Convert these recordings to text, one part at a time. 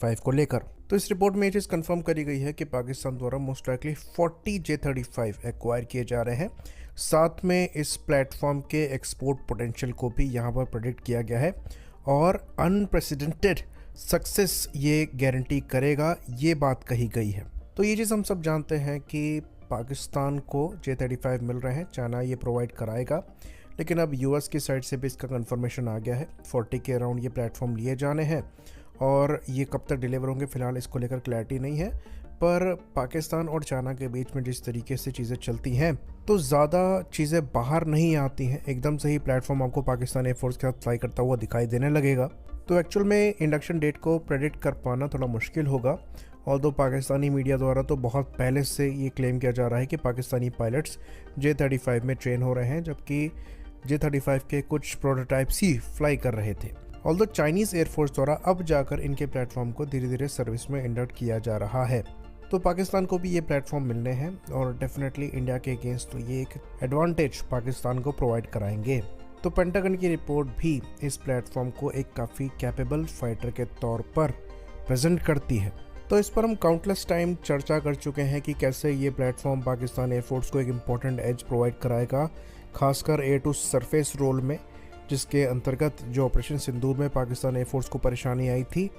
J35 को लेकर। तो इस रिपोर्ट में ये चीज़ कंफर्म करी गई है कि पाकिस्तान द्वारा मोस्ट लाइकली 40 J35 एक्वायर किए जा रहे हैं। साथ में इस प्लेटफॉर्म के एक्सपोर्ट पोटेंशियल को भी यहाँ पर प्रेडिक्ट किया गया है और अनप्रेसिडेंटेड सक्सेस ये गारंटी करेगा, ये बात कही गई है। तो ये चीज़ हम सब जानते हैं कि पाकिस्तान को J35 मिल रहे हैं, चाइना ये प्रोवाइड कराएगा, लेकिन अब यूएस की साइड से भी इसका कंफर्मेशन आ गया है। 40 के अराउंड ये प्लेटफॉर्म लिए जाने हैं और ये कब तक डिलीवर होंगे फिलहाल इसको लेकर क्लैरिटी नहीं है। पर पाकिस्तान और चाइना के बीच में जिस तरीके से चीज़ें चलती हैं तो ज़्यादा चीज़ें बाहर नहीं आती हैं, एकदम से ही प्लेटफॉर्म आपको पाकिस्तान एयरफोर्स के साथ फ्लाई करता हुआ दिखाई देने लगेगा। तो एक्चुअल में इंडक्शन डेट को प्रेडिक्ट कर पाना थोड़ा मुश्किल होगा। ऑल्दो पाकिस्तानी मीडिया द्वारा तो बहुत पहले से ये क्लेम किया जा रहा है कि पाकिस्तानी पायलट्स J35 में ट्रेन हो रहे हैं, जबकि J35 के कुछ प्रोटोटाइप्स ही फ्लाई कर रहे थे। ऑल्दो चाइनीज़ एयरफोर्स द्वारा अब जाकर इनके प्लेटफॉर्म को धीरे धीरे सर्विस में इंडक्ट किया जा रहा है। तो पाकिस्तान को भी ये प्लेटफॉर्म मिलने हैं और डेफिनेटली इंडिया के अगेंस्ट तो ये एक एडवांटेज पाकिस्तान को प्रोवाइड कराएंगे। तो पेंटागन की रिपोर्ट भी इस प्लेटफॉर्म को एक काफ़ी कैपेबल फाइटर के तौर पर प्रेजेंट करती है। तो इस पर हम काउंटलेस टाइम चर्चा कर चुके हैं कि कैसे ये प्लेटफॉर्म पाकिस्तान एयरफोर्स को एक इम्पॉर्टेंट एज प्रोवाइड कराएगा, खासकर एयर टू सरफेस रोल में, जिसके अंतर्गत जो ऑपरेशन सिंदूर में पाकिस्तान एयरफोर्स को परेशानी आई थी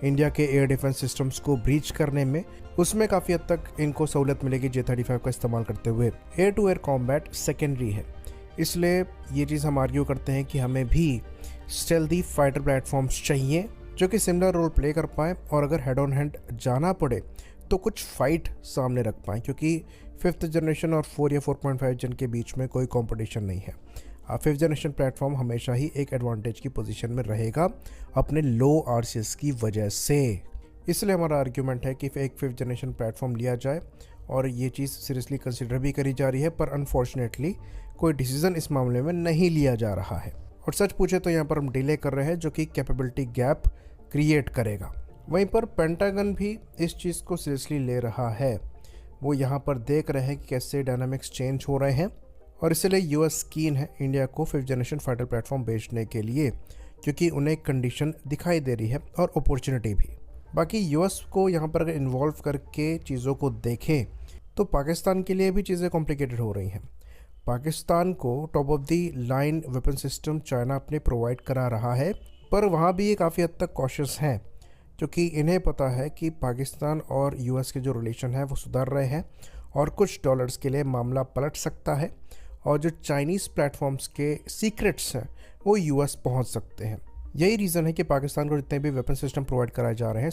इंडिया के एयर डिफेंस सिस्टम्स को ब्रीच करने में, उसमें काफ़ी हद तक इनको सहूलत मिलेगी J35 का इस्तेमाल करते हुए। Air to air combat secondary है, इसलिए ये चीज़ हम आर्ग्यू करते हैं कि हमें भी स्टेल्दी फाइटर प्लेटफॉर्म्स चाहिए जो कि सिमिलर रोल प्ले कर पाएँ और अगर हेड ऑन हैंड जाना पड़े तो कुछ फाइट सामने रख पाएँ, क्योंकि 5th जनरेशन और 4 या 4.5 जन के बीच में कोई कंपटीशन नहीं है। 5th जनरेशन प्लेटफॉर्म हमेशा ही एक एडवांटेज की पोजीशन में रहेगा अपने लो RCS की वजह से। इसलिए हमारा आर्ग्यूमेंट है कि एक 5th जनरेशन प्लेटफॉर्म लिया जाए और ये चीज़ सीरियसली कंसिडर भी करी जा रही है, पर अनफॉर्चुनेटली कोई डिसीजन इस मामले में नहीं लिया जा रहा है। और सच पूछे तो यहाँ पर हम डिले कर रहे हैं, जो कि कैपेबिलिटी गैप क्रिएट करेगा। वहीं पर पेंटागन भी इस चीज़ को सीरियसली ले रहा है। वो यहाँ पर देख रहे हैं कि कैसे डायनामिक्स चेंज हो रहे हैं और इसलिए यूएस कीन है इंडिया को 5th जनरेशन फाइटर प्लेटफॉर्म बेचने के लिए, क्योंकि उन्हें कंडीशन दिखाई दे रही है और अपॉर्चुनिटी भी। बाकी यूएस को यहाँ पर अगर इन्वॉल्व करके चीज़ों को देखें तो पाकिस्तान के लिए भी चीज़ें कॉम्प्लिकेटेड हो रही हैं। पाकिस्तान को top of the line weapon system China अपने प्रोवाइड करा रहा है, पर वहाँ भी ये काफ़ी हद तक कॉशियस हैं, क्योंकि इन्हें पता है कि पाकिस्तान और यूएस के जो रिलेशन है वो सुधर रहे हैं और कुछ डॉलर्स के लिए मामला पलट सकता है और जो चाइनीज़ प्लेटफॉर्म्स के सीक्रेट्स हैं वो यूएस पहुंच सकते हैं। यही रीज़न है कि पाकिस्तान को जितने भी वेपन सिस्टम प्रोवाइड कराए जा रहे हैं